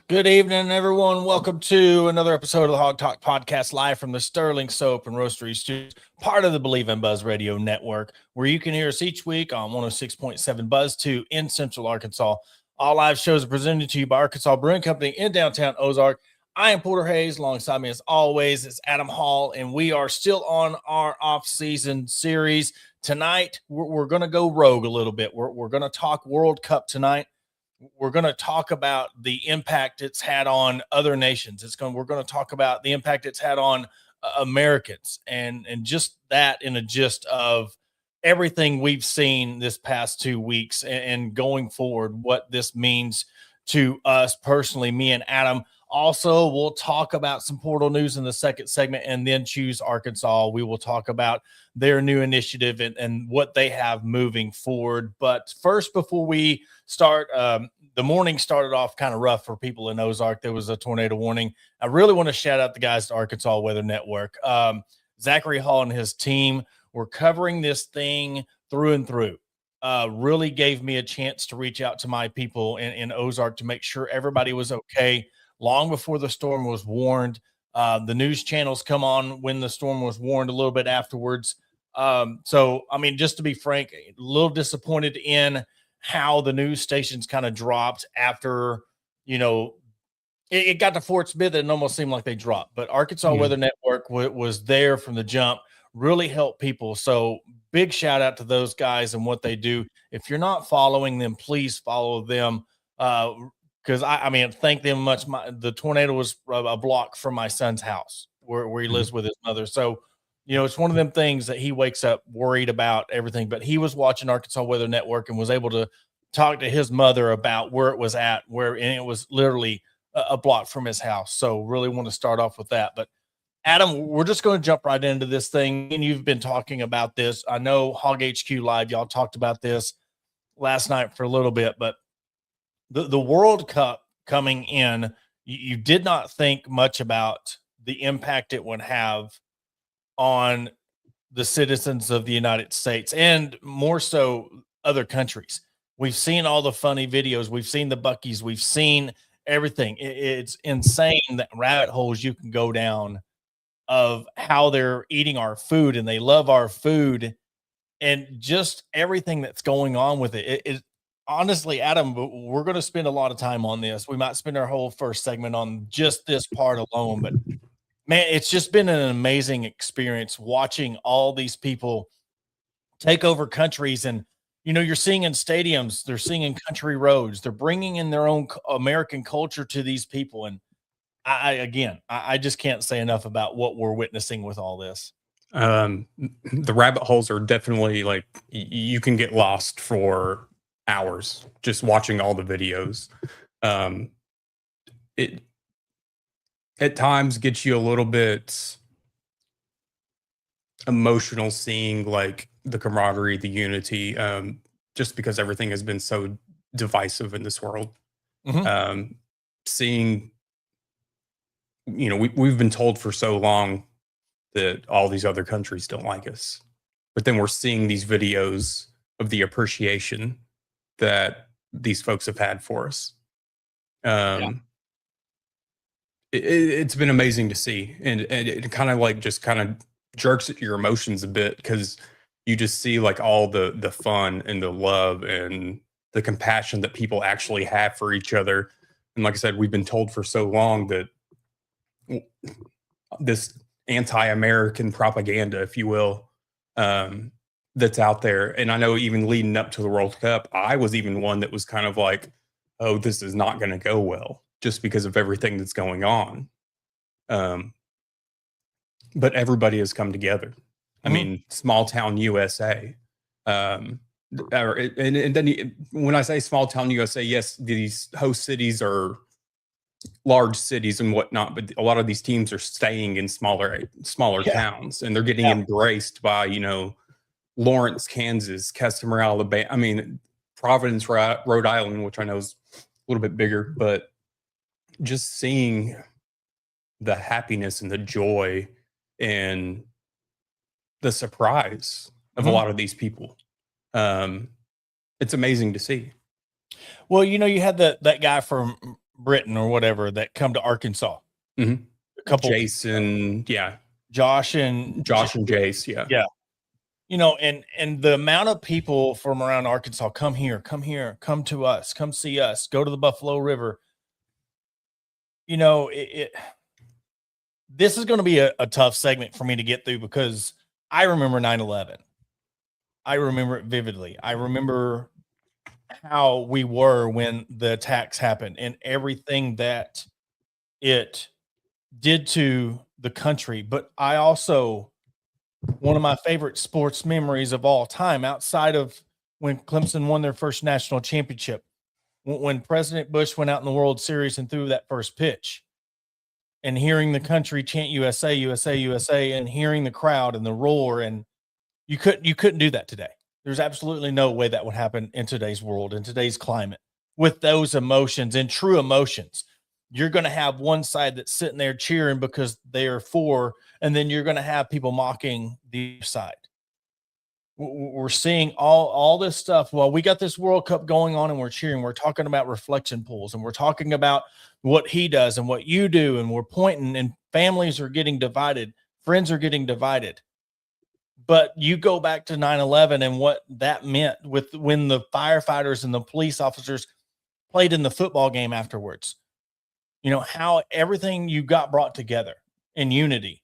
Good evening, everyone. Welcome to another episode of the Hog Talk Podcast, live from the Sterling Soap and Roastery Studios, part of the Believe in Buzz Radio Network, where you can hear us each week on 106.7 Buzz 2 in Central Arkansas. All live shows are presented to you by Arkansas Brewing Company in downtown Ozark. I am Porter Hayes. Alongside me, as always, is Adam Hall, and we are still on our off-season series. Tonight, we're going to go rogue a little bit. We're going to talk World Cup tonight. We're going to talk about the impact it's had on other nations. We're going to talk about the impact it's had on Americans and just that in a gist of everything we've seen this past 2 weeks and going forward, what this means to us personally, me and Adam. Also, we'll talk about some portal news in the second segment and then choose Arkansas. We will talk about their new initiative and what they have moving forward. But first, before we start, the morning started off kind of rough for people in Ozark. There was a tornado warning. I really want to shout out the guys at Arkansas Weather Network. Zachary Hall and his team were covering this thing through and through. Really gave me a chance to reach out to my people in Ozark to make sure everybody was okay long before the storm was warned. The news channels come on when the storm was warned a little bit afterwards. So, I mean, just to be frank, a little disappointed in how the news stations kind of dropped after, it got to Fort Smith and it almost seemed like they dropped. But Arkansas Weather Network was there from the jump, really helped people. So big shout out to those guys and what they do. If you're not following them, please follow them. Because I thank them much. The tornado was a block from my son's house where he lives with his mother. So, it's one of them things that he wakes up worried about everything. But he was watching Arkansas Weather Network and was able to talk to his mother about where it was at, and it was literally a block from his house. So really want to start off with that. But Adam, we're just going to jump right into this thing. And you've been talking about this. I know Hog HQ Live, y'all talked about this last night for a little bit, but the World Cup coming in, you did not think much about the impact it would have on the citizens of the United States and more so other countries. We've seen all the funny videos. We've seen the Buckies. We've seen everything. It's insane that rabbit holes you can go down of how they're eating our food and they love our food and just everything that's going on with it. Honestly, Adam, we're going to spend a lot of time on this. We might spend our whole first segment on just this part alone, but man, it's just been an amazing experience watching all these people take over countries. And, you're seeing in stadiums, they're seeing in country roads, they're bringing in their own American culture to these people. And I just can't say enough about what we're witnessing with all this. The rabbit holes are definitely you can get lost for hours just watching all the videos. It at times gets you a little bit emotional seeing the camaraderie, the unity, just because everything has been so divisive in this world. Seeing, we've been told for so long that all these other countries don't like us, but then we're seeing these videos of the appreciation that these folks have had for us. It's been amazing to see, and it kind of jerks at your emotions a bit because you just see all the fun and the love and the compassion that people actually have for each other. And like I said, we've been told for so long that this anti-American propaganda, if you will, that's out there. And I know even leading up to the World Cup, I was even one that was kind of like, oh, this is not going to go well just because of everything that's going on. But everybody has come together. I mean, small town USA. And then when I say small town USA, yes, these host cities are large cities and whatnot, but a lot of these teams are staying in smaller towns, and they're getting embraced by, Lawrence, Kansas, Customer, Alabama. Providence, Rhode Island, which I know is a little bit bigger, but just seeing the happiness and the joy and the surprise of a lot of these people. It's amazing to see. Well, you had that guy from Britain or whatever that come to Arkansas. Mm-hmm. A couple, Jason, Josh and Jace, yeah. And the amount of people from around Arkansas come here, come to us, come see us, go to the Buffalo River. This is going to be a tough segment for me to get through because I remember 9/11. I remember it vividly. I remember how we were when the attacks happened and everything that it did to the country. But I also, one of my favorite sports memories of all time, outside of when Clemson won their first national championship, when President Bush went out in the World Series and threw that first pitch, and hearing the country chant USA, USA, USA, and hearing the crowd and the roar, and you couldn't do that today. There's absolutely no way that would happen in today's world, in today's climate, with those emotions and true emotions. You're going to have one side that's sitting there cheering because they are for, and then you're going to have people mocking the other side. We're seeing all this stuff. Well, we got this World Cup going on and we're cheering. We're talking about reflection pools and we're talking about what he does and what you do. And we're pointing, and families are getting divided. Friends are getting divided. But you go back to 9/11 and what that meant with when the firefighters and the police officers played in the football game afterwards. How everything you got brought together in unity.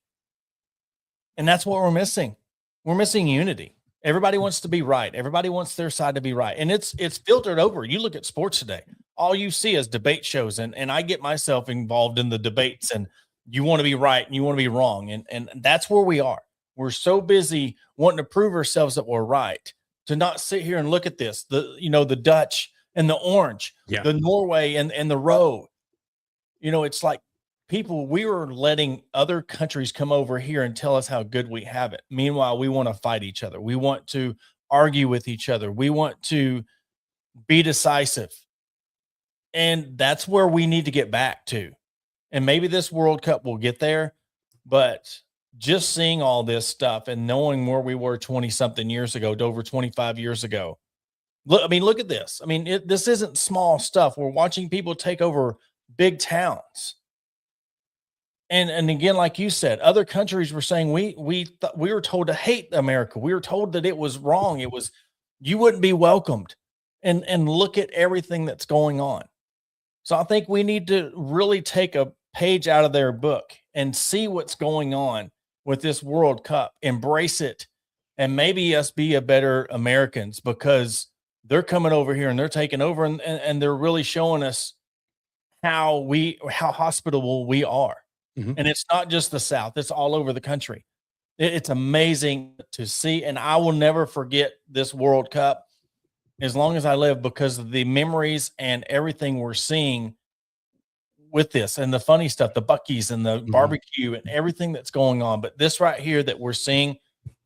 And that's what we're missing. We're missing unity. Everybody wants to be right. Everybody wants their side to be right. And it's filtered over. You look at sports today, all you see is debate shows. And I get myself involved in the debates, and you want to be right and you want to be wrong. And that's where we are. We're so busy wanting to prove ourselves that we're right, to not sit here and look at this, the Dutch and the orange, the Norway and the row. It's like we were letting other countries come over here and tell us how good we have it. Meanwhile, we want to fight each other. We want to argue with each other. We want to be decisive. And that's where we need to get back to. And maybe this World Cup will get there, but just seeing all this stuff and knowing where we were 20 something years ago, to over 25 years ago. Look at this. This isn't small stuff. We're watching people take over big towns. And again, like you said, other countries were saying we were told to hate America. We were told that it was wrong. You wouldn't be welcomed. And look at everything that's going on. So I think we need to really take a page out of their book and see what's going on with this World Cup, embrace it, and maybe us be a better Americans, because they're coming over here and they're taking over and they're really showing us how hospitable we are. Mm-hmm. And it's not just the South, it's all over the country. It's amazing to see. And I will never forget this World Cup as long as I live, because of the memories and everything we're seeing with this, and the funny stuff, the Buc-ee's and the barbecue and everything that's going on. But this right here that we're seeing,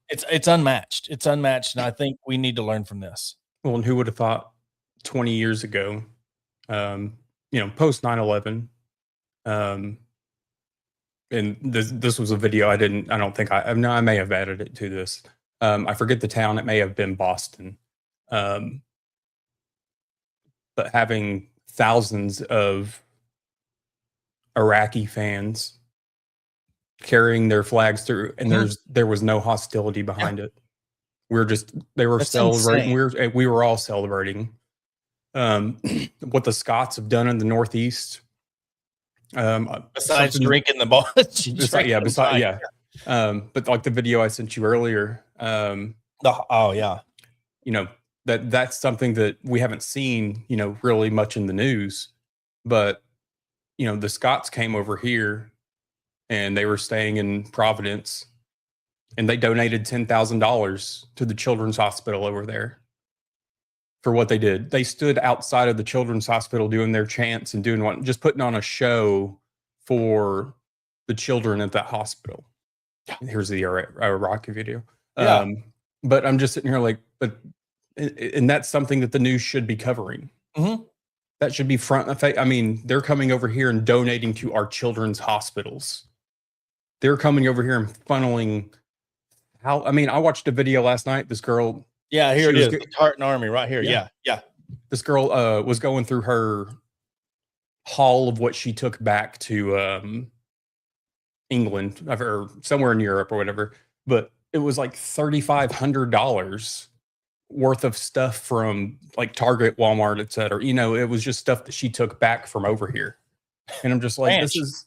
it's unmatched. It's unmatched. And I think we need to learn from this. Well, and who would have thought 20 years ago, post 9/11, and this was a video I may have added it to this. I forget the town. It may have been Boston. But having thousands of Iraqi fans carrying their flags through, and there was no hostility behind it. They were celebrating. We were all celebrating what the Scots have done in the Northeast. Besides drinking the ball. But like the video I sent you earlier. That's something that we haven't seen, really much in the news. But, the Scots came over here and they were staying in Providence, and they donated $10,000 to the children's hospital over there for what they did. They stood outside of the children's hospital doing their chants and just putting on a show for the children at that hospital. Here's the Iraqi video. Yeah. But I'm just sitting here and that's something that the news should be covering. Mm-hmm. That should be front of face. They're coming over here and donating to our children's hospitals. They're coming over here and funneling. I watched a video last night. This girl. Yeah, here it is. The Tartan Army right here. Yeah. This girl was going through her haul of what she took back to England or somewhere in Europe or whatever, but it was like $3,500 worth of stuff from like Target, Walmart, etc. It was just stuff that she took back from over here. And I'm just like, Ranch. this is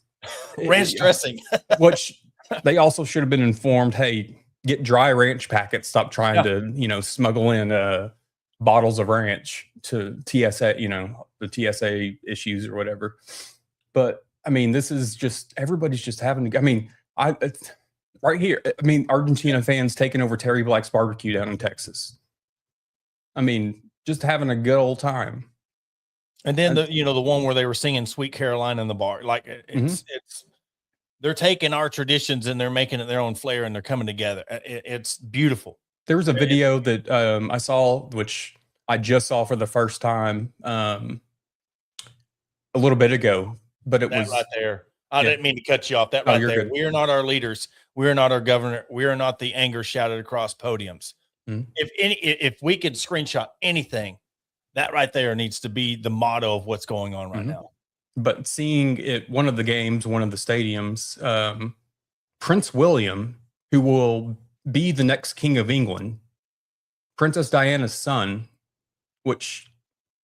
Ranch dressing. They also should have been informed, hey, get dry ranch packets. Stop trying to, smuggle in bottles of ranch to TSA, the TSA issues or whatever. But I mean, this is just, everybody's just having to, right here, Argentina fans taking over Terry Black's barbecue down in Texas. I mean, just having a good old time. And then the one where they were singing Sweet Caroline in the bar, like it's they're taking our traditions and they're making it their own flair and they're coming together. It's beautiful. There was a video that I saw, which I just saw for the first time a little bit ago, but it was right there. I didn't mean to cut you off. That right there. Good. We are not our leaders. We are not our governor. We are not the anger shouted across podiums. If we could screenshot anything, that right there needs to be the motto of what's going on right now. But seeing it, one of the games, one of the stadiums, Prince William, who will be the next king of England, Princess Diana's son, which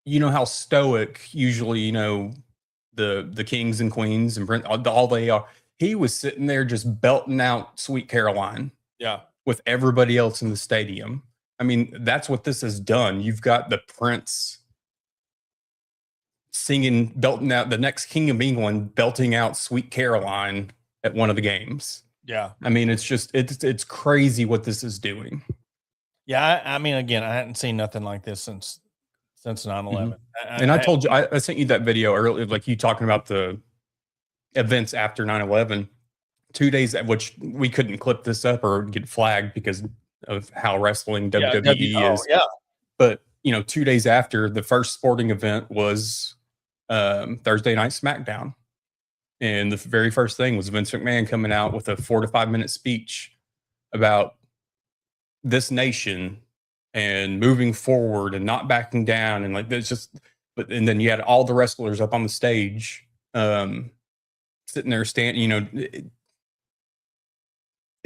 how stoic usually the kings and queens and all they are. He was sitting there just belting out Sweet Caroline. Yeah. With everybody else in the stadium. I mean, that's what this has done. You've got the prince singing, belting out, the next king of England belting out Sweet Caroline at one of the games. Yeah. I mean, it's crazy what this is doing. Yeah. I mean, again, I hadn't seen nothing like this since 9/11. And I told you, I sent you that video earlier, like you talking about the events after 9/11. 2 days, which we couldn't clip this up or get flagged because of how wrestling WWE is. Yeah. But 2 days after, the first sporting event was Thursday Night SmackDown, and the very first thing was Vince McMahon coming out with a 4 to 5 minute speech about this nation and moving forward and not backing down, and like there's just. And then you had all the wrestlers up on the stage, sitting there standing.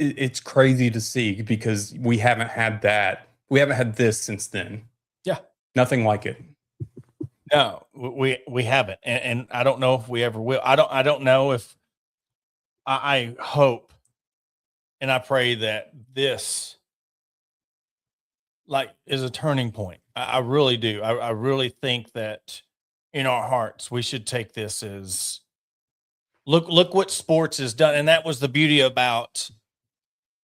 It's crazy to see because we haven't had that. We haven't had this since then. Yeah. Nothing like it. No, we haven't. And I don't know if we ever will. I don't know if I hope and I pray that this is a turning point. I really do. I really think that in our hearts, we should take this as look what sports has done. And that was the beauty about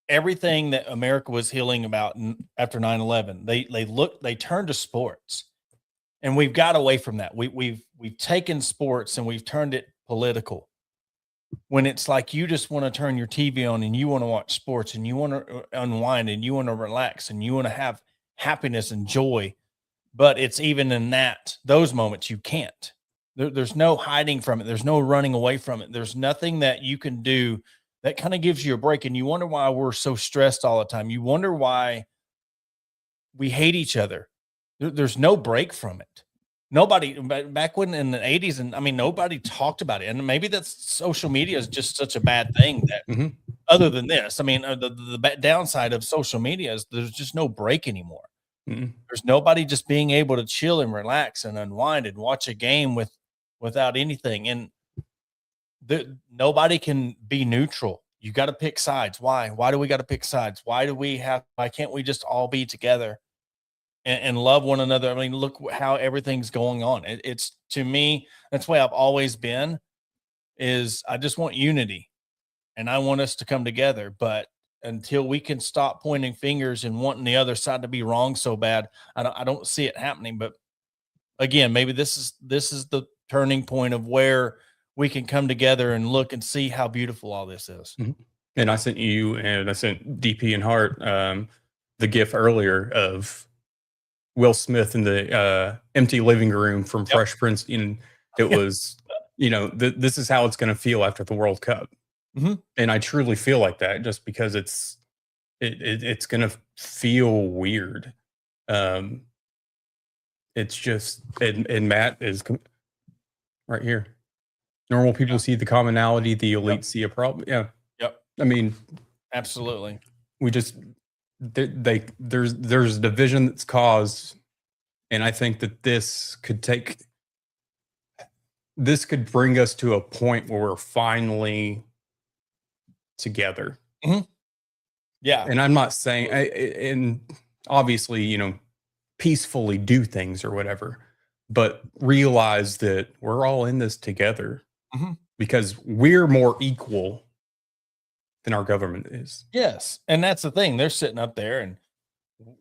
everything that America was healing about after 9/11. They turned to sports, and we've got away from that. We've taken sports and we've turned it political. When it's like you just want to turn your TV on and you want to watch sports and you want to unwind and you want to relax and you want to have happiness and joy, but it's even in those moments you can't. There's no hiding from it. There's no running away from it. There's nothing that you can do that kind of gives you a break. And you wonder why we're so stressed all the time. You wonder why we hate each other. There's no break from it. Nobody back when in the 80s, and I mean, nobody talked about it. And maybe that's social media is just such a bad thing that other than this, I mean, the downside of social media is there's just no break anymore. There's nobody just being able to chill and relax and unwind and watch a game without anything. And nobody can be neutral. You got to pick sides. Why do we got to pick sides? Why can't we just all be together and love one another? I mean, look how everything's going on. It's to me, that's why I've always been is I just want unity and I want us to come together. But until we can stop pointing fingers and wanting the other side to be wrong so bad, I don't see it happening. But again, maybe this is the turning point of where we can come together and look and see how beautiful all this is. And I sent you and I sent DP and Hart the GIF earlier of Will Smith in the empty living room from Fresh Prince. And it was, this is how it's going to feel after the World Cup. And I truly feel like that just because it's going to feel weird. It's just, and Matt is right here. Normal people see the commonality, the elite see a problem. Yeah. Yep. I mean, absolutely. We just there's division that's caused, and I think that this could bring us to a point where we're finally together. Mm-hmm. Yeah. And I'm not saying, and obviously, peacefully do things or whatever, but realize that we're all in this together because we're more equal than our government is. Yes. And that's the thing. They're sitting up there and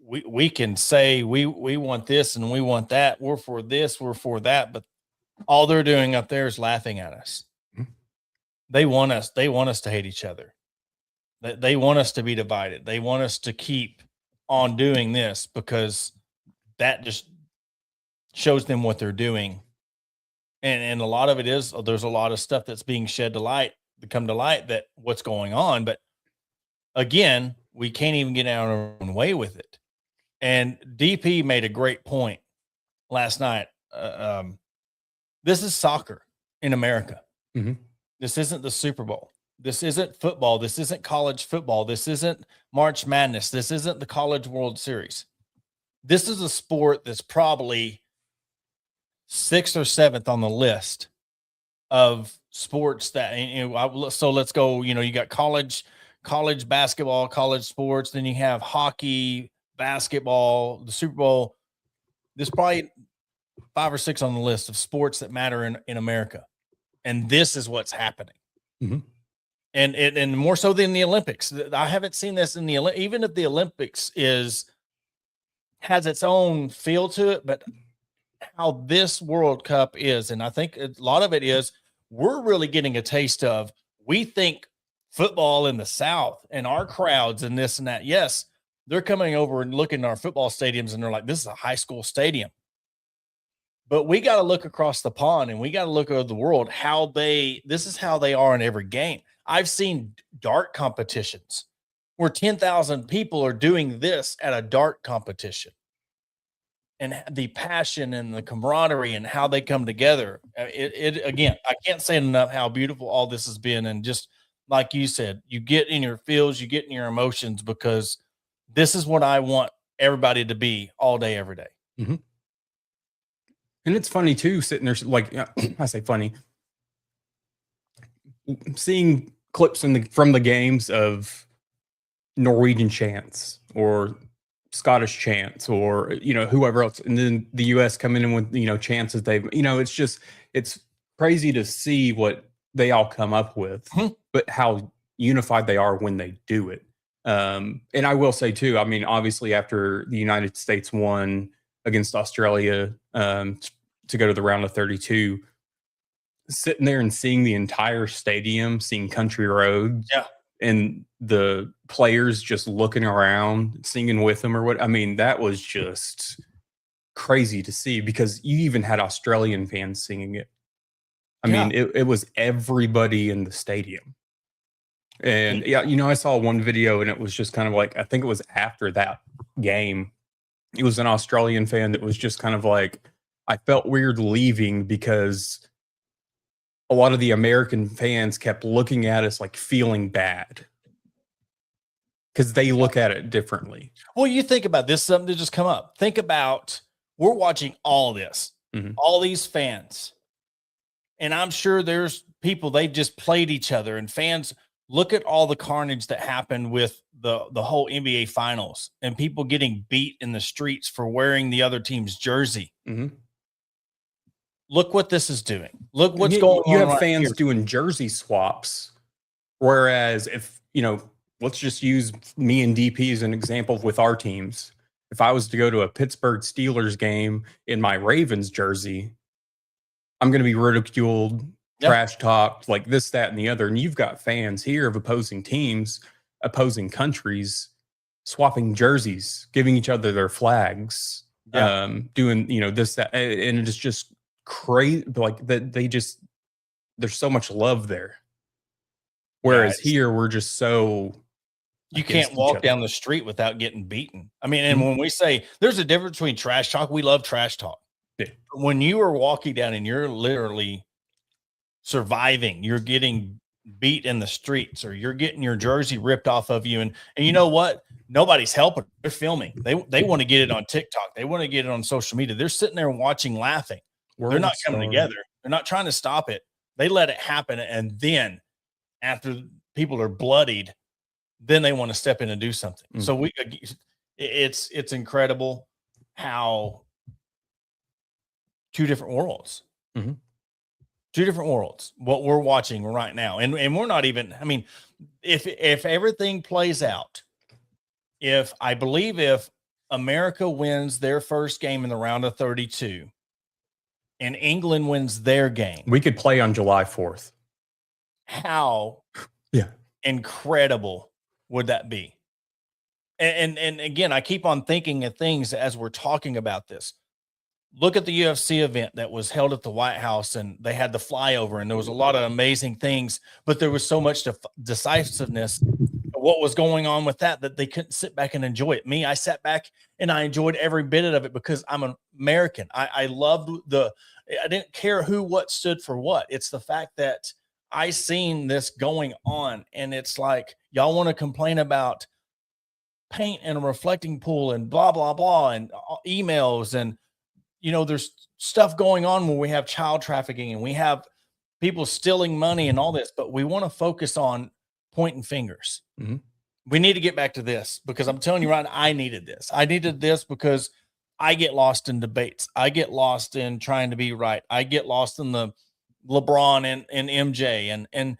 we can say we want this and we want that. We're for this, we're for that, but all they're doing up there is laughing at us. They want us to hate each other. They want us to be divided. They want us to keep on doing this because that just shows them what they're doing. And a lot of it is, there's a lot of stuff that's being shed to light, come to light, that what's going on. But again, we can't even get out of our own way with it. And DP made a great point last night. This is soccer in America. Mm-hmm. This isn't the Super Bowl. This isn't football. This isn't college football. This isn't March Madness. This isn't the College World Series. This is a sport that's probably 6th or 7th on the list of sports that, so let's go, you got college basketball, college sports, then you have hockey, basketball, the Super Bowl. There's probably 5 or 6 on the list of sports that matter in America. And this is what's happening. Mm-hmm. And more so than the Olympics. I haven't seen this in even if the Olympics has its own feel to it, but how this World Cup is, and I think a lot of it is, we're really getting a taste of, we think football in the South and our crowds and this and that. Yes, they're coming over and looking at our football stadiums and they're like, this is a high school stadium. But we got to look across the pond and we got to look over the world, this is how they are in every game. I've seen dart competitions where 10,000 people are doing this at a dart competition. And the passion and the camaraderie and how they come together. Again, I can't say enough how beautiful all this has been. And just like you said, you get in your feels, you get in your emotions, because this is what I want everybody to be all day, every day. Mm-hmm. And it's funny too, sitting there, like, I say funny, seeing clips from the games of Norwegian chants or Scottish chants or, whoever else. And then the US coming in with, chants that they've, it's crazy to see what they all come up with, but how unified they are when they do it. And I will say too, I mean, obviously after the United States won against Australia to go to the round of 32, sitting there and seeing the entire stadium, seeing Country Roads, and the players just looking around, singing with them or what. I mean, that was just crazy to see, because you even had Australian fans singing it. I mean, it was everybody in the stadium. And I saw one video and it was just kind of like, I think it was after that game, it was an Australian fan that was just kind of like, I felt weird leaving because a lot of the American fans kept looking at us like feeling bad because they look at it differently. Well, you think about this, something to just come up. Think about, we're watching all this, all these fans. And I'm sure there's people, they've just played each other, and fans look at all the carnage that happened with the whole NBA finals and people getting beat in the streets for wearing the other team's jersey. Look what this is doing. Look what's going on. You have fans doing jersey swaps. Whereas if, let's just use me and DP as an example with our teams. If I was to go to a Pittsburgh Steelers game in my Ravens jersey, I'm going to be ridiculed, trash talked, like this, that, and the other. And you've got fans here of opposing teams, opposing countries, swapping jerseys, giving each other their flags, doing, this, that. And it is just crazy. Like that, there's so much love there. Whereas here, we're just so... You can't walk down the street without getting beaten. I mean, and when we say there's a difference between trash talk, we love trash talk. Yeah. When you are walking down and you're literally surviving, you're getting beat in the streets, or you're getting your jersey ripped off of you. And you know what? Nobody's helping. They're filming. They want to get it on TikTok. They want to get it on social media. They're sitting there watching, laughing. They're not coming together. They're not trying to stop it. They let it happen. And then after people are bloodied, then they want to step in and do something. Mm. So it's incredible how two different worlds. Mm-hmm. Two different worlds, what we're watching right now. And we're not even, I mean, if everything plays out, if America wins their first game in the round of 32 and England wins their game, we could play on July 4th. How incredible would that be? And again, I keep on thinking of things as we're talking about this. Look at the UFC event that was held at the White House, and they had the flyover, and there was a lot of amazing things, but there was so much decisiveness of what was going on with that they couldn't sit back and enjoy it. Me, I sat back and I enjoyed every bit of it because I'm an American. I loved I didn't care what stood for what. It's the fact that I seen this going on, and it's like, y'all want to complain about paint and a reflecting pool and blah, blah, blah, and emails, and there's stuff going on where we have child trafficking and we have people stealing money and all this, but we want to focus on pointing fingers. Mm-hmm. We need to get back to this, because I'm telling you right now, I needed this. I needed this because I get lost in debates. I get lost in trying to be right. I get lost in the LeBron and MJ and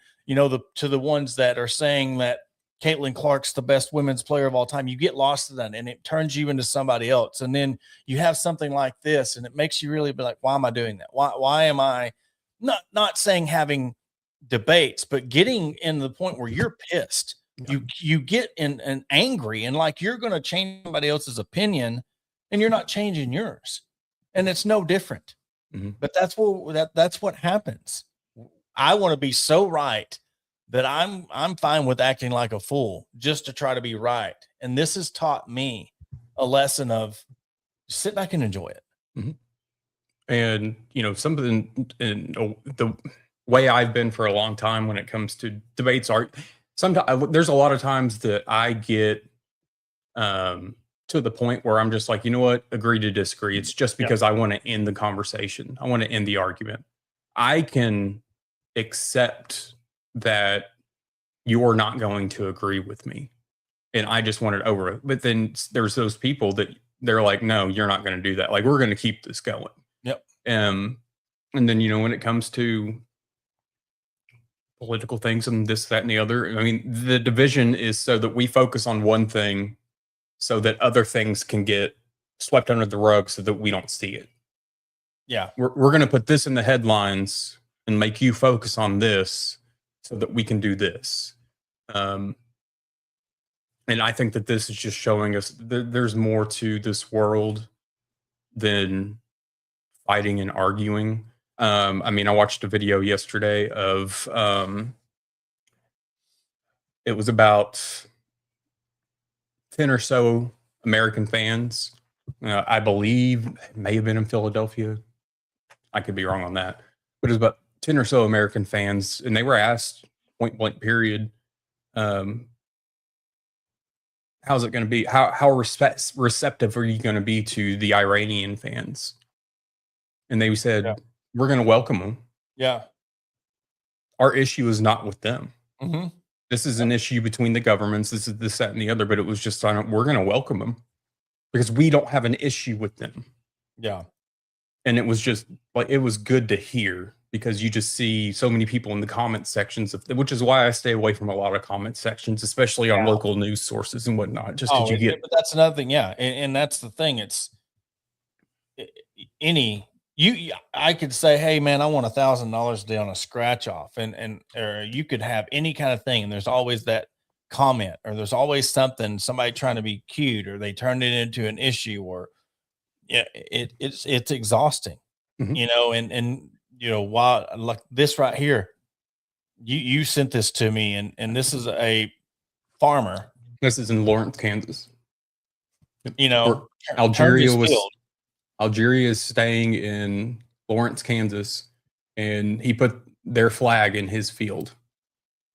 to the ones that are saying that Caitlin Clark's the best women's player of all time. You get lost in that, and it turns you into somebody else. And then you have something like this, and it makes you really be like, why am I doing that? Why am I not saying having debates, but getting in the point where you're pissed. Yeah. You get in angry, and like you're going to change somebody else's opinion, and you're not changing yours. And it's no different. Mm-hmm. But that's what happens. I want to be so right that I'm fine with acting like a fool just to try to be right. And this has taught me a lesson of sit back and enjoy it. Mm-hmm. And, something in the way I've been for a long time when it comes to debates sometimes there's a lot of times that I get to the point where I'm just like, you know what, agree to disagree. It's just because I want to end the conversation. I want to end the argument. I can accept that you're not going to agree with me, and I just want it over. But then there's those people that they're like, no, you're not going to do that. Like, we're going to keep this going. Yep. And then, when it comes to political things and this, that, and the other, I mean, the division is so that we focus on one thing so that other things can get swept under the rug so that we don't see it. Yeah. We're going to put this in the headlines and make you focus on this so that we can do this. And I think that this is just showing us that there's more to this world than fighting and arguing. I mean, I watched a video yesterday of, it was about 10 or so American fans. I believe it may have been in Philadelphia. I could be wrong on that. But it was about 10 or so American fans, and they were asked point blank period, how's it going to be? How receptive are you going to be to the Iranian fans? And they said, we're going to welcome them. Yeah. Our issue is not with them. Mm-hmm. This is an issue between the governments. This is this, that, and the other. But it was just we're going to welcome them because we don't have an issue with them. Yeah. And it was just like, it was good to hear, because you just see so many people in the comment sections which is why I stay away from a lot of comment sections, especially on local news sources and whatnot. Just because but that's another thing. Yeah. And that's the thing. It's I could say, hey man, I want $1,000 a day on a scratch off, or you could have any kind of thing. And there's always that comment, or there's always somebody trying to be cute, or they turned it into an issue, or it's exhausting, mm-hmm. and while like this right here, you sent this to me, and this is a farmer. This is in Lawrence, Kansas. Algeria is staying in Lawrence, Kansas, and he put their flag in his field.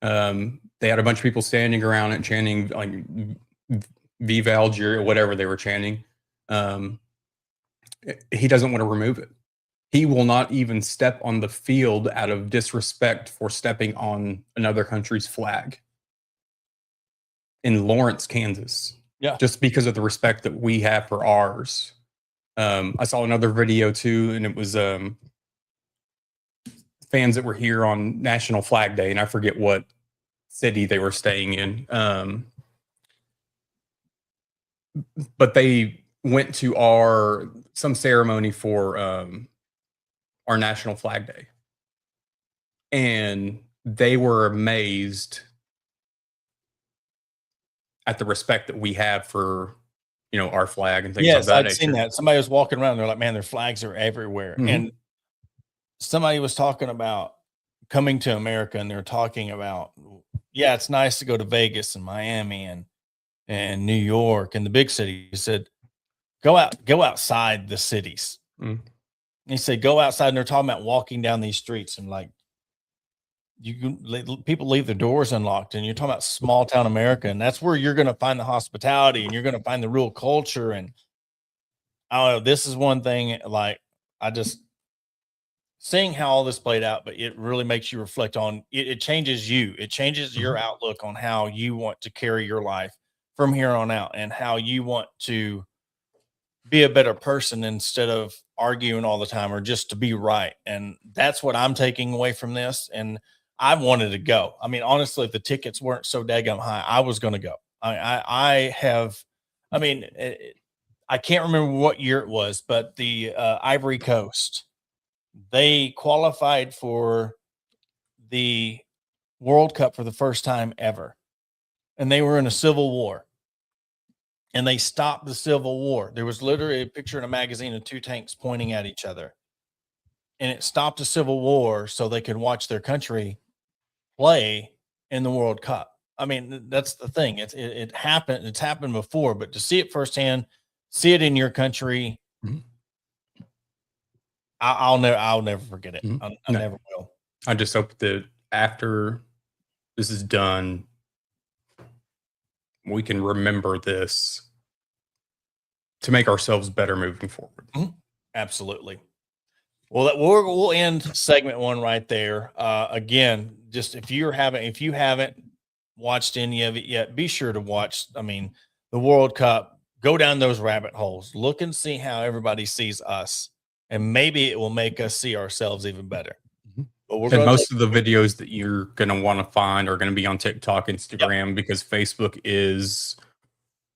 They had a bunch of people standing around it chanting like Viva Algeria, whatever they were chanting. He doesn't want to remove it. He will not even step on the field out of disrespect for stepping on another country's flag in Lawrence, Kansas. Yeah. Just because of the respect that we have for ours. I saw another video too, and it was fans that were here on National Flag Day, and I forget what city they were staying in. But they went to some ceremony for our National Flag Day, and they were amazed at the respect that we have for our flag and things like that. Yes, I'd seen that. Somebody was walking around, they're like, man, their flags are everywhere. Mhm. And somebody was talking about coming to America, and they're talking about, yeah, it's nice to go to Vegas and Miami and New York and the big cities. He said, go outside the cities. Mm. He said, go outside, and they're talking about walking down these streets, and like, people leave their doors unlocked, and you're talking about small town America, and that's where you're going to find the hospitality, and you're going to find the real culture. And I don't know, this is one thing, like, I just seeing how all this played out, but it really makes you reflect on it. It changes you. It changes your outlook on how you want to carry your life from here on out, and how you want to be a better person instead of arguing all the time or just to be right. And that's what I'm taking away from this. And I wanted to go. I mean, honestly, if the tickets weren't so daggum high, I was going to go. I can't remember what year it was, but the Ivory Coast, they qualified for the World Cup for the first time ever. And they were in a civil war. And they stopped the civil war. There was literally a picture in a magazine of two tanks pointing at each other. And it stopped the civil war so they could watch their country play in the World Cup. I mean, that's the thing. It happened. It's happened before, but to see it firsthand, see it in your country, I'll never forget it. I never will. I just hope that after this is done, we can remember this to make ourselves better moving forward. Absolutely. Well, we'll end segment one right there. Again, just if you haven't watched any of it yet, be sure to watch. I mean, the World Cup. Go down those rabbit holes. Look and see how everybody sees us, and maybe it will make us see ourselves even better. But most of the videos that you're going to want to find are going to be on TikTok, Instagram, because Facebook is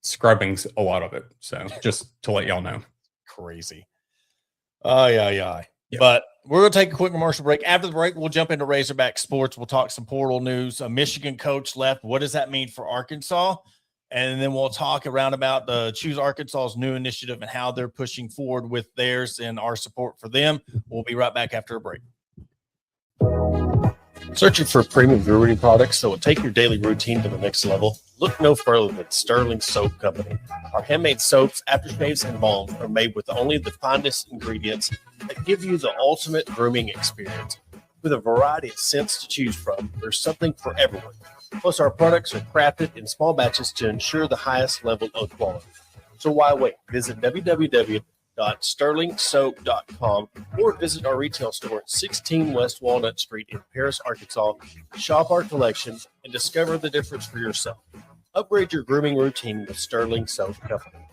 scrubbing a lot of it. So just to let y'all know. Crazy. Yeah. But we're going to take a quick commercial break. After the break, we'll jump into Razorback sports. We'll talk some portal news. A Michigan coach left. What does that mean for Arkansas? And then we'll talk around about the Choose Arkansas's new initiative and how they're pushing forward with theirs and our support for them. We'll be right back after a break. Searching for premium brewery products that will take your daily routine to the next level? Look no further than Sterling Soap Company. Our handmade soaps, aftershaves, and balms are made with only the finest ingredients that give you the ultimate grooming experience. With a variety of scents to choose from, there's something for everyone. Plus, our products are crafted in small batches to ensure the highest level of quality. So why wait? Visit www.sterlingsoap.com or visit our retail store at 16 West Walnut Street in Paris, Arkansas. Shop our collection and discover the difference for yourself. Upgrade your grooming routine with Sterling Soap Company.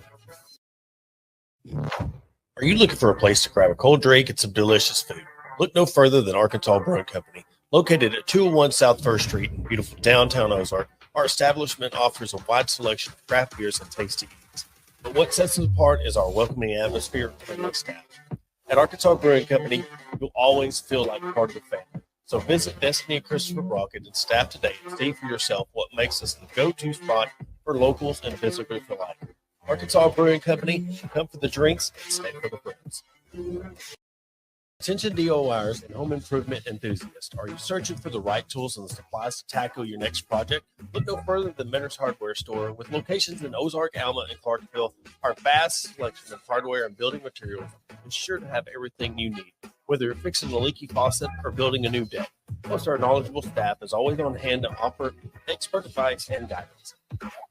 Are you looking for a place to grab a cold drink and some delicious food? Look no further than Arkansas Brewing Company. Located at 201 South 1st Street in beautiful downtown Ozark, our establishment offers a wide selection of craft beers and tasty eats. But what sets us apart is our welcoming atmosphere and friendly staff. At Arkansas Brewing Company, you'll always feel like part of the family. So visit Destiny and Christopher Brockett and staff today and see for yourself what makes us the go-to spot for locals and visitors alike. Arkansas Brewing Company, come for the drinks and stay for the friends. Attention DIYers and home improvement enthusiasts. Are you searching for the right tools and supplies to tackle your next project? Look no further than Mentor's Hardware Store. With locations in Ozark, Alma, and Clarksville, our vast selection of hardware and building materials is sure to have everything you need. Whether you're fixing a leaky faucet or building a new deck, Plus, our knowledgeable staff is always on hand to offer expert advice and guidance.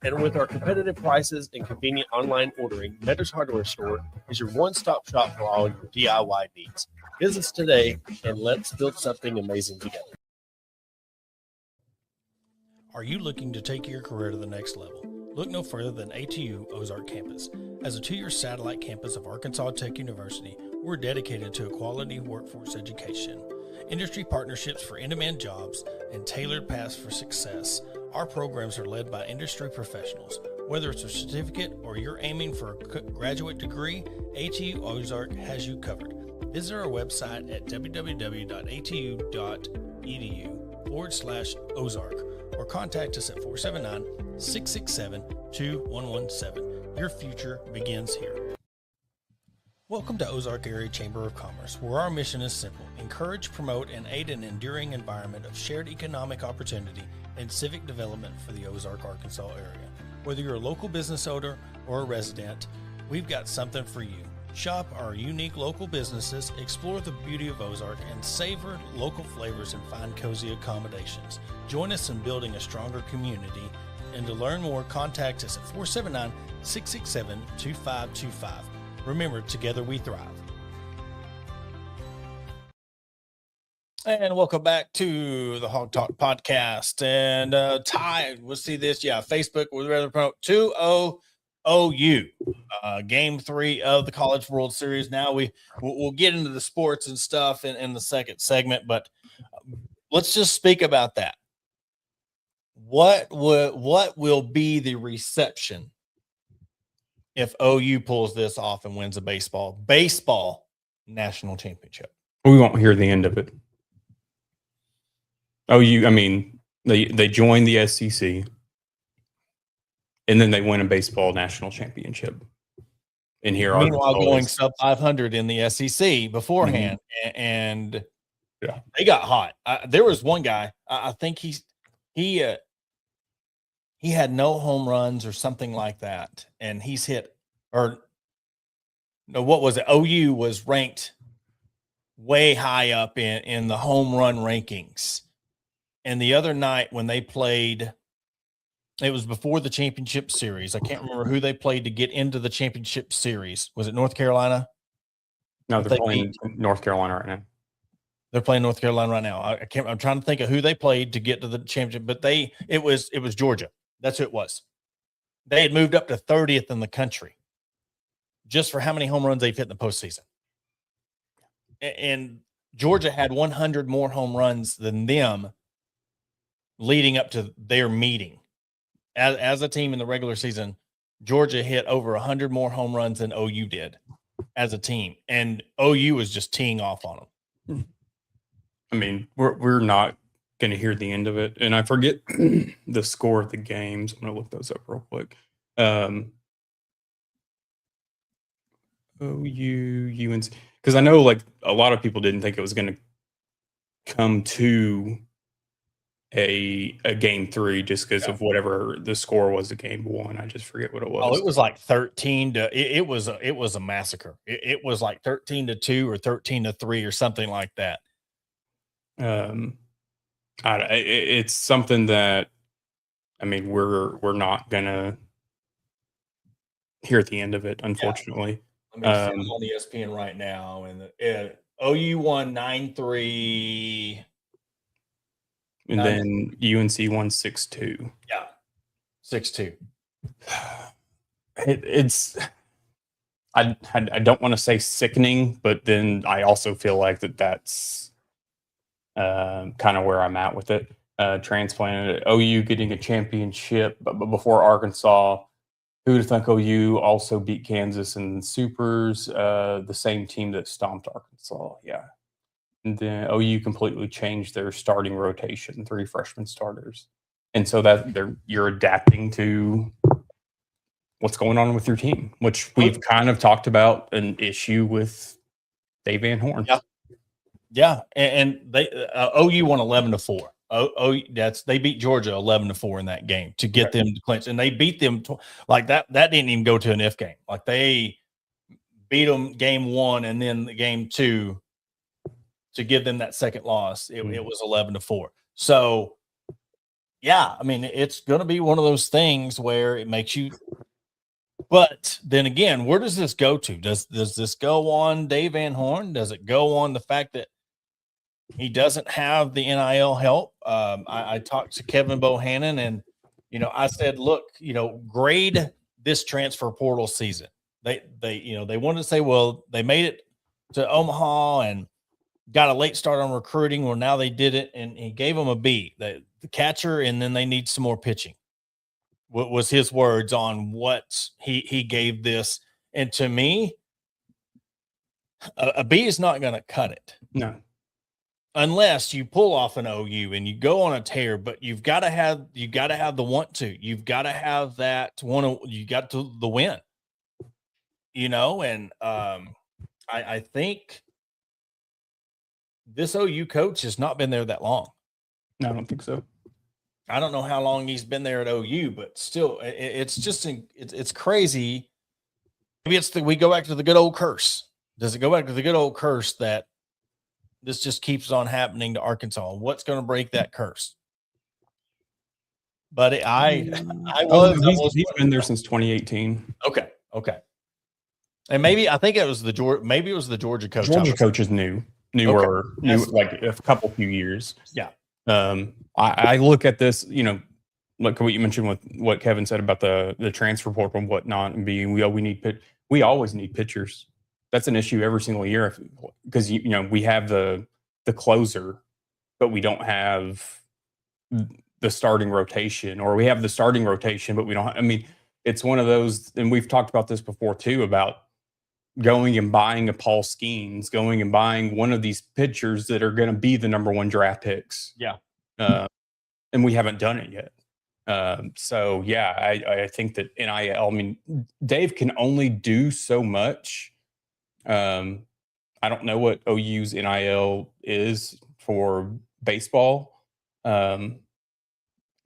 And with our competitive prices and convenient online ordering, Meadows Hardware Store is your one-stop shop for all your DIY needs. Visit us today and let's build something amazing together. Are you looking to take your career to the next level? Look no further than ATU Ozark Campus. As a 2-year satellite campus of Arkansas Tech University, we're dedicated to a quality workforce education, industry partnerships for in-demand jobs, and tailored paths for success. Our programs are led by industry professionals. Whether it's a certificate or you're aiming for a graduate degree, ATU Ozark has you covered. Visit our website at www.atu.edu/Ozark or contact us at 479-667-2117. Your future begins here. Welcome to Ozark Area Chamber of Commerce, where our mission is simple: encourage, promote, and aid an enduring environment of shared economic opportunity and civic development for the Ozark, Arkansas area. Whether you're a local business owner or a resident, we've got something for you. Shop our unique local businesses, explore the beauty of Ozark, and savor local flavors and find cozy accommodations. Join us in building a stronger community. And to learn more, contact us at 479-667-2525. Remember, together we thrive. And welcome back to the Hog Talk podcast. And Ty, we'll see this. Yeah, Facebook would rather promote 2-0 OU. Game 3 of the College World Series. Now we'll get into the sports and stuff in the second segment, but let's just speak about that. What will be the reception if OU pulls this off and wins a baseball national championship? We won't hear the end of it. OU, I mean, they join the SEC, and then they win a baseball national championship. And here, meanwhile, going sub 500 in the SEC beforehand, and yeah, they got hot. There was one guy. I think he had no home runs or something like that, and he's hit, or no, what was it? OU was ranked way high up in the home run rankings. And the other night when they played, it was before the championship series. I can't remember who they played to get into the championship series. Was it North Carolina? No, they're playing North Carolina right now. They're playing North Carolina right now. I'm trying to think of who they played to get to the championship, but it was Georgia. That's who it was. They had moved up to 30th in the country just for how many home runs they've hit in the postseason. And Georgia had 100 more home runs than them leading up to their meeting. As a team in the regular season, Georgia hit over 100 more home runs than OU did as a team. And OU was just teeing off on them. I mean, we're not going to hear the end of it. And I forget the score of the games. I'm going to look those up real quick. OU, UNC. Because I know, like, a lot of people didn't think it was going to come to a game 3 just because of whatever the score was of game 1. I just forget what it was. Oh, it was like 13 to it was a massacre. It was like 13-2 or 13-3 or something like that. It's something that, I mean, we're not gonna hear at the end of it, unfortunately. Let me see on ESPN right now, and OU won 9-3. And then UNC won 6-2. Yeah, 6-2. It's I don't want to say sickening, but then I also feel like that's kind of where I'm at with it. Transplanted OU getting a championship, but before Arkansas, who would think OU also beat Kansas in Supers, the same team that stomped Arkansas. Yeah. And then OU completely changed their starting rotation, 3 freshman starters. And so that you're adapting to what's going on with your team, which we've kind of talked about an issue with Dave Van Horn. Yeah. And they OU won 11-4. They beat Georgia 11-4 in that game to get them to clinch, and they beat them like that. That didn't even go to an if game. Like they beat them game 1, and then the game 2. to give them that second loss. It was 11-4. So, yeah, I mean, it's going to be one of those things where it makes you. But then again, where does this go to? Does this go on Dave Van Horn? Does it go on the fact that he doesn't have the NIL help? I talked to Kevin Bohannon, and I said, look, grade this transfer portal season. They wanted to say, well, they made it to Omaha and got a late start on recruiting. Well, now they did it, and he gave them a B, the catcher, and then they need some more pitching. What was his words on what he gave this? And to me, a B is not going to cut it. No. Unless you pull off an OU and you go on a tear, but you've got to have the want to. You've got to have that one. You got to the win. And I think this OU coach has not been there that long. No, I don't think so. I don't know how long he's been there at OU, but still, it's just it's crazy. Maybe we go back to the good old curse. Does it go back to the good old curse that this just keeps on happening to Arkansas? What's going to break that curse? But he's been there since 2018. Okay. And maybe I think it was the Georgia coach. Georgia coach is newer, like a few years. Yeah. I look at this, look at what you mentioned with what Kevin said about the transfer portal and whatnot, and we always need pitchers. That's an issue every single year because we have the closer, but we don't have the starting rotation, or we have the starting rotation, but we don't. It's one of those, and we've talked about this before too, about going and buying a Paul Skeens, going and buying one of these pitchers that are going to be the number one draft picks. Yeah. And we haven't done it yet. So yeah, I think that NIL, Dave can only do so much. I don't know what OU's NIL is for baseball. And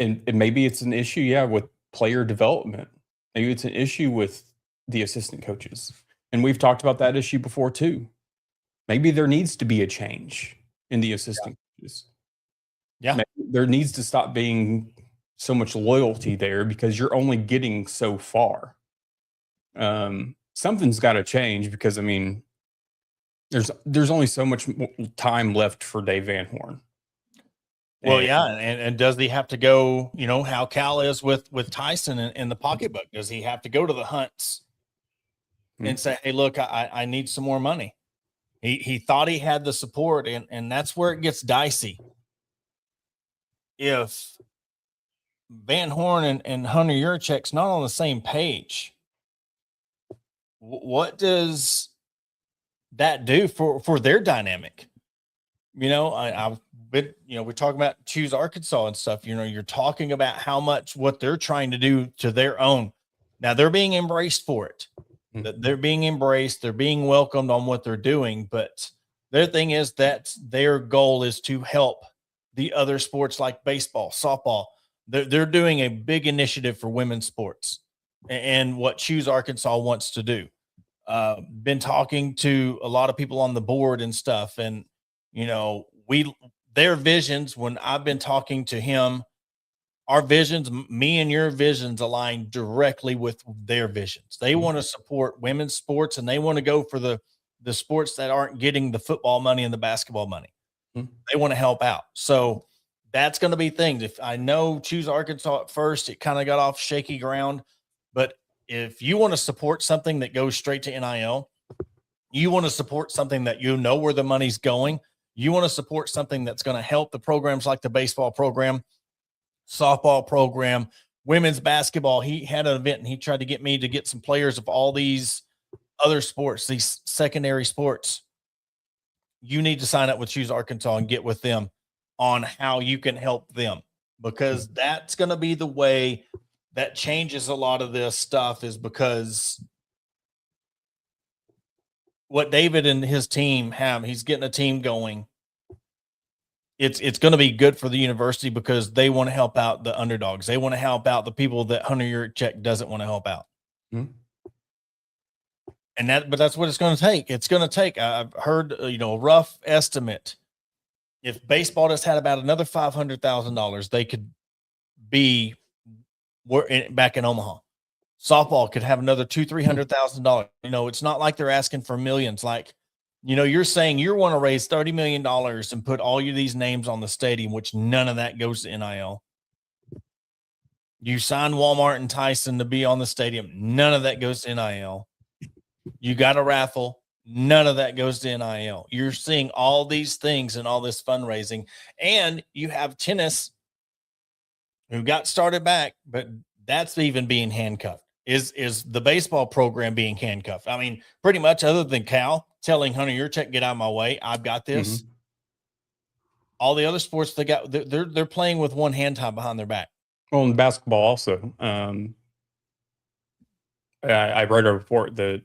maybe it's an issue, with player development. Maybe it's an issue with the assistant coaches. And we've talked about that issue before too. Maybe there needs to be a change in the assistant coaches. Yeah. Maybe there needs to stop being so much loyalty there because you're only getting so far. Something's got to change because, there's only so much time left for Dave Van Horn. Well, yeah, and does he have to go, how Cal is with Tyson in the pocketbook? Does he have to go to the Hunts and say, hey, look, I need some more money? He thought he had the support, and that's where it gets dicey. If Van Horn and Hunter Yurachek's not on the same page, what does that do for their dynamic? I've been, we're talking about Choose Arkansas and stuff. You're talking about how much what they're trying to do to their own. Now they're being embraced for it. They're being embraced. They're being welcomed on what they're doing. But their thing is that their goal is to help the other sports like baseball, softball. They're doing a big initiative for women's sports and what Choose Arkansas wants to do. Been talking to a lot of people on the board and stuff. And, their visions, when I've been talking to him, our visions, me and your visions align directly with their visions. They want to support women's sports, and they want to go for the sports that aren't getting the football money and the basketball money. They want to help out. So that's going to be things. If I know Choose Arkansas at first, it kind of got off shaky ground, but if you want to support something that goes straight to NIL, you want to support something that where the money's going, you want to support something that's going to help the programs like the baseball program, softball program, women's basketball. He had an event and he tried to get me to get some players of all these other sports, these secondary sports. You need to sign up with Choose Arkansas and get with them on how you can help them, because that's going to be the way that changes a lot of this stuff, is because what David and his team have, he's getting a team going. It's going to be good for the university because they want to help out the underdogs. They want to help out the people that Hunter Yurachek doesn't want to help out. But that's what it's going to take. It's going to take, I've heard, a rough estimate. If baseball just had about another $500,000, they could be back in Omaha. Softball could have another $200,000-$300,000. It's not like they're asking for millions. Like, you're saying you want to raise $30 million and put all these names on the stadium, which none of that goes to NIL. You signed Walmart and Tyson to be on the stadium. None of that goes to NIL. You got a raffle. None of that goes to NIL. You're seeing all these things and all this fundraising. And you have tennis who got started back, but that's even being handcuffed. Is the baseball program being handcuffed? I mean, pretty much, other than Cal telling Hunter Yurchek, get out of my way, I've got this. Mm-hmm. All the other sports they're playing with one hand tied behind their back. Well, in basketball also, I read a report that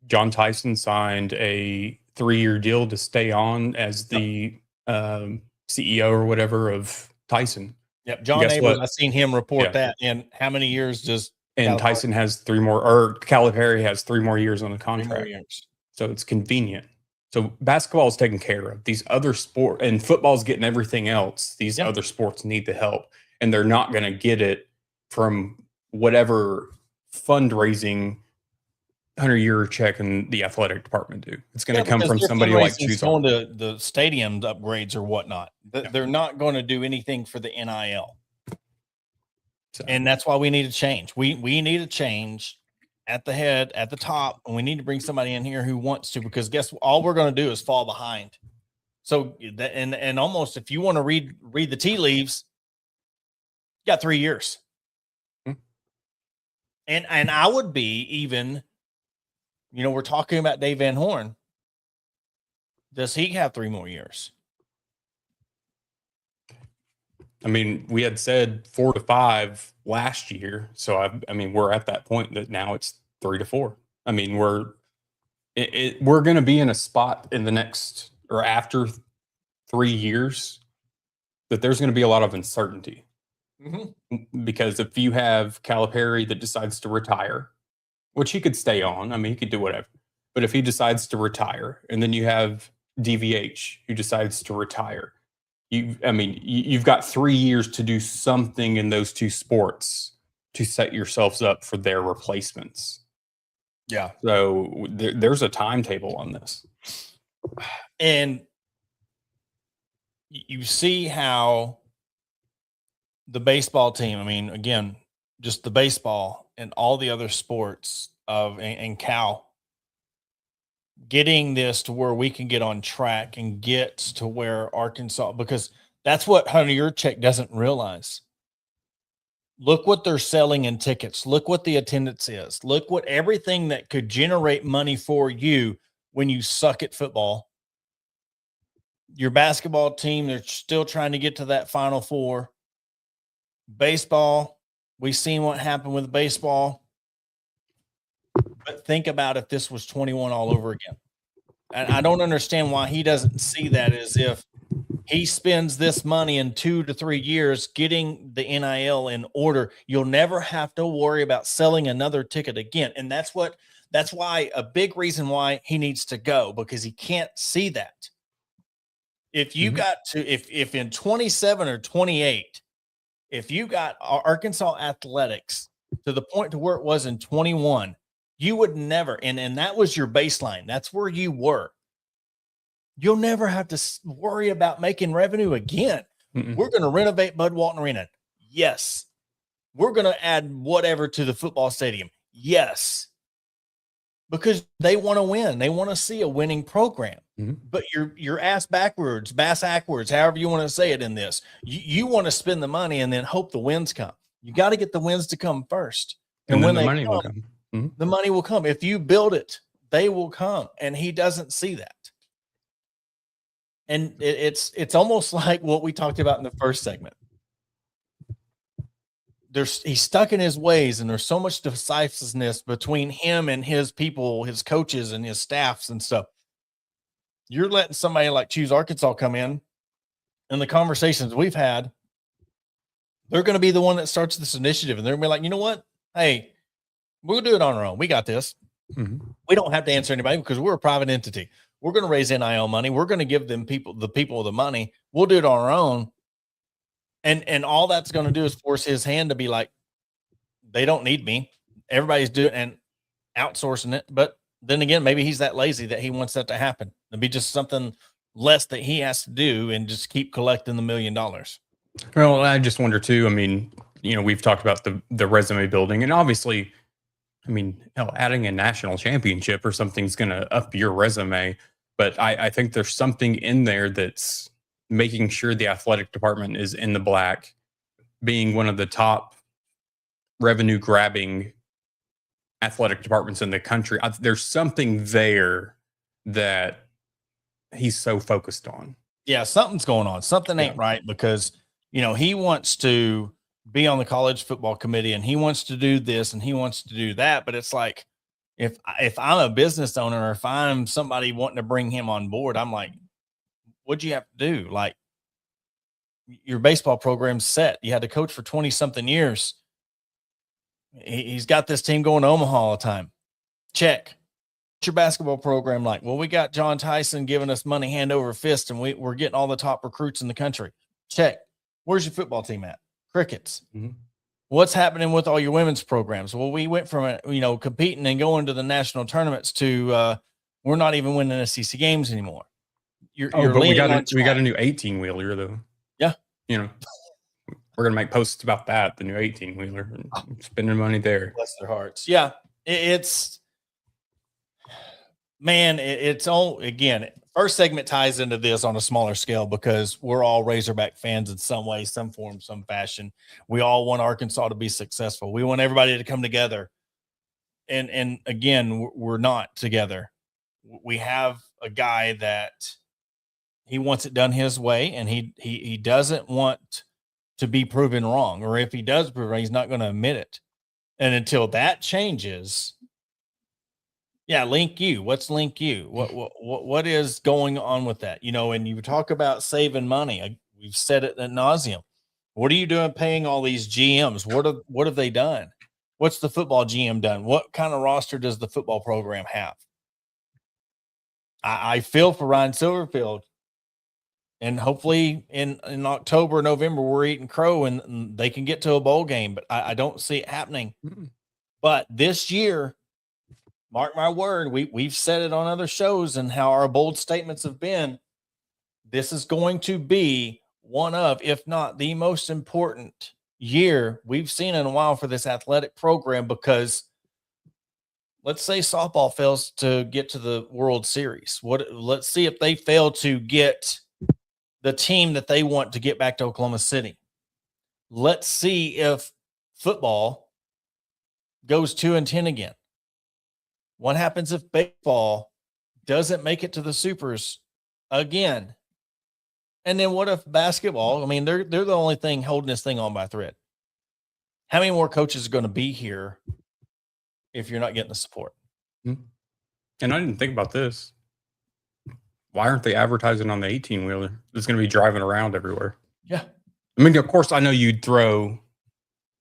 John Tyson signed a 3-year deal to stay on as the CEO or whatever of Tyson. Yep, John Abel, I've seen him report that. And how many years does Tyson has 3 more, or Calipari has 3 more years on the contract. 3 more years. So it's convenient. So basketball is taken care of. These other sports, and football's getting everything else. These other sports need the help, and they're not going to get it from whatever fundraising Hunter Yurchek and the athletic department do. It's going to come from somebody like Choose. Going to the stadium upgrades or whatnot. They're not going to do anything for the NIL. So. And that's why we need to change. We need a change at the head, at the top, and we need to bring somebody in here who wants to, because guess what? All we're going to do is fall behind. So that, and almost, if you want to read the tea leaves, you got 3 years. Mm-hmm. And I would be even, we're talking about Dave Van Horn. Does he have 3 more years? I mean, we had said 4 to 5 last year. So, I mean, we're at that point that now it's 3 to 4. I mean, we're going to be in a spot in the next, or after 3 years, that there's going to be a lot of uncertainty. Mm-hmm. Because if you have Calipari that decides to retire, which he could stay on, I mean, he could do whatever. But if he decides to retire, and then you have DVH who decides to retire, you've got 3 years to do something in those 2 sports to set yourselves up for their replacements. Yeah. So there's a timetable on this. And you see how the baseball team, I mean, again, just the baseball and all the other sports and Cal, getting this to where we can get on track and get to where Arkansas, because that's what Hunter Yurchek doesn't realize. Look what they're selling in tickets. Look what the attendance is. Look what everything that could generate money for you when you suck at football. Your basketball team, they're still trying to get to that Final Four. Baseball, we've seen what happened with baseball. But think about if this was 21 all over again. And I don't understand why he doesn't see that as if he spends this money in 2 to 3 years getting the NIL in order. You'll never have to worry about selling another ticket again. And that's why a big reason why he needs to go, because he can't see that. If you got to, if in 27 or 28, if you got Arkansas athletics to the point to where it was in 21, you would never, and that was your baseline. That's where you were. You'll never have to worry about making revenue again. Mm-mm. We're going to renovate Bud Walton Arena. Yes. We're going to add whatever to the football stadium. Yes. Because they want to win. They want to see a winning program. Mm-hmm. But you're ass backwards, however you want to say it in this. You want to spend the money and then hope the wins come. You got to get the wins to come first. And when the money will come. Mm-hmm. The money will come. If you build it, they will come. And he doesn't see that. And it's almost like what we talked about in the first segment. He's stuck in his ways, and there's so much decisiveness between him and his people, his coaches and his staffs and stuff. You're letting somebody like Choose Arkansas come in, and the conversations we've had, they're going to be the one that starts this initiative, and they're going to be like, you know what? Hey, we'll do it on our own. We got this. Mm-hmm. We don't have to answer anybody because we're a private entity. We're going to raise NIL money. We're going to give them the people the money. We'll do it on our own. And all that's going to do is force his hand to be like, they don't need me. Everybody's doing and outsourcing it. But then again, maybe he's that lazy that he wants that to happen. It'd be just something less that he has to do and just keep collecting the $1 million. Well, I just wonder too. I mean, we've talked about the resume building, and obviously, I mean, adding a national championship or something's going to up your resume. But I think there's something in there that's making sure the athletic department is in the black, being one of the top revenue grabbing athletic departments in the country. There's something there that he's so focused on. Yeah, something's going on. Something ain't right because, he wants to be on the college football committee and he wants to do this and he wants to do that. But it's like, if I'm a business owner or if I'm somebody wanting to bring him on board, I'm like, what'd you have to do? Like, your baseball program's set. You had to coach for 20 something years. He's got this team going to Omaha all the time. Check. What's your basketball program like? Well, we got John Tyson giving us money hand over fist, and we're getting all the top recruits in the country. Check. Where's your football team at? Crickets. Mm-hmm. What's happening with all your women's programs? Well, we went from competing and going to the national tournaments to we're not even winning SEC games anymore. But we got a new 18-wheeler though. Yeah. We're gonna make posts about that, the new 18-wheeler, spending money there. Bless their hearts. Yeah, it's all, again, first segment ties into this on a smaller scale because we're all Razorback fans in some way, some form, some fashion. We all want Arkansas to be successful. We want everybody to come together. And again, we're not together. We have a guy that he wants it done his way, and he doesn't want to be proven wrong. Or if he does prove wrong, he's not going to admit it. And until that changes, yeah, Link U. What's Link U? What is going on with that? And you talk about saving money. We've said it ad nauseum. What are you doing paying all these GMs? What have they done? What's the football GM done? What kind of roster does the football program have? I feel for Ryan Silverfield. And hopefully in October, November, we're eating crow and they can get to a bowl game. But I don't see it happening. Mm-hmm. But this year, mark my word, we've said it on other shows and how our bold statements have been. This is going to be one of, if not the most important year we've seen in a while for this athletic program, because let's say softball fails to get to the World Series. Let's see if they fail to get the team that they want to get back to Oklahoma City. Let's see if football goes 2-10 again. What happens if baseball doesn't make it to the Supers again? And then what if basketball? I mean, they're the only thing holding this thing on by a thread. How many more coaches are going to be here if you're not getting the support? And I didn't think about this. Why aren't they advertising on the 18-wheeler? It's going to be driving around everywhere. Yeah. I mean, of course, I know you'd throw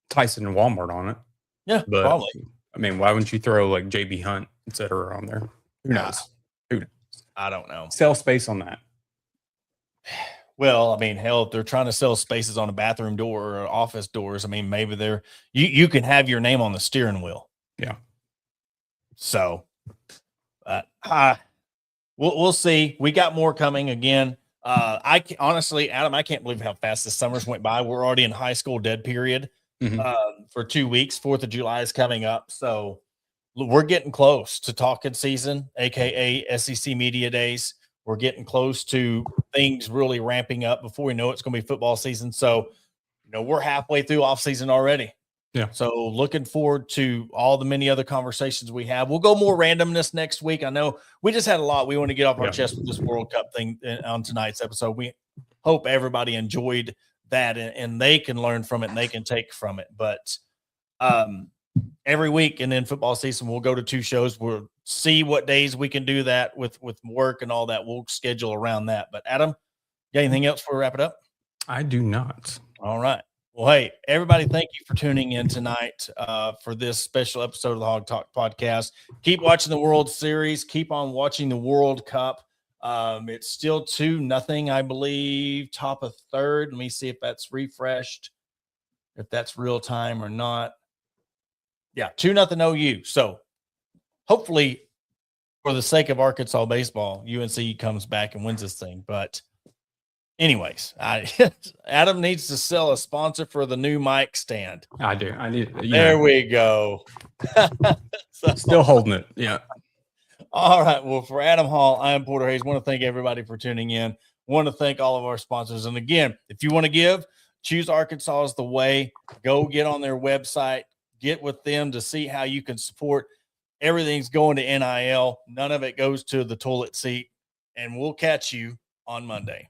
Tyson and Walmart on it. Yeah, but probably. I mean, why wouldn't you throw like JB Hunt, et cetera, on there? Who knows? Who knows? I don't know. Sell space on that. Well, I mean, hell, if they're trying to sell spaces on a bathroom door or office doors, I mean, maybe you can have your name on the steering wheel. Yeah. So, we'll see. We got more coming again. Honestly, Adam, I can't believe how fast the summers went by. We're already in high school dead period for 2 weeks. 4th of July is coming up. So we're getting close to talking season, AKA SEC Media Days. We're getting close to things really ramping up. Before we know it's going to be football season. So, we're halfway through off season already. Yeah. So looking forward to all the many other conversations we have. We'll go more randomness next week. I know we just had a lot we want to get off our chest with this World Cup thing on tonight's episode. We hope everybody enjoyed that and they can learn from it and they can take from it. But every week and then football season, we'll go to 2 shows. We'll see what days we can do that with work and all that. We'll schedule around that. But Adam, got anything else before we wrap it up? I do not. All right. Well, hey, everybody, thank you for tuning in tonight for this special episode of the Hog Talk podcast. Keep watching the World Series. Keep on watching the World Cup. It's still 2-0, I believe, top of third. Let me see if that's refreshed, if that's real time or not. Yeah, 2-0 OU. So hopefully, for the sake of Arkansas baseball, UNC comes back and wins this thing. But anyways, Adam needs to sell a sponsor for the new mic stand. I do. I need. There we go. Still holding it. Yeah. All right. Well, for Adam Hall, I am Porter Hayes. Want to thank everybody for tuning in. Want to thank all of our sponsors. And again, if you want to give, Choose Arkansas is the way. Go get on their website. Get with them to see how you can support. Everything's going to NIL. None of it goes to the toilet seat. And we'll catch you on Monday.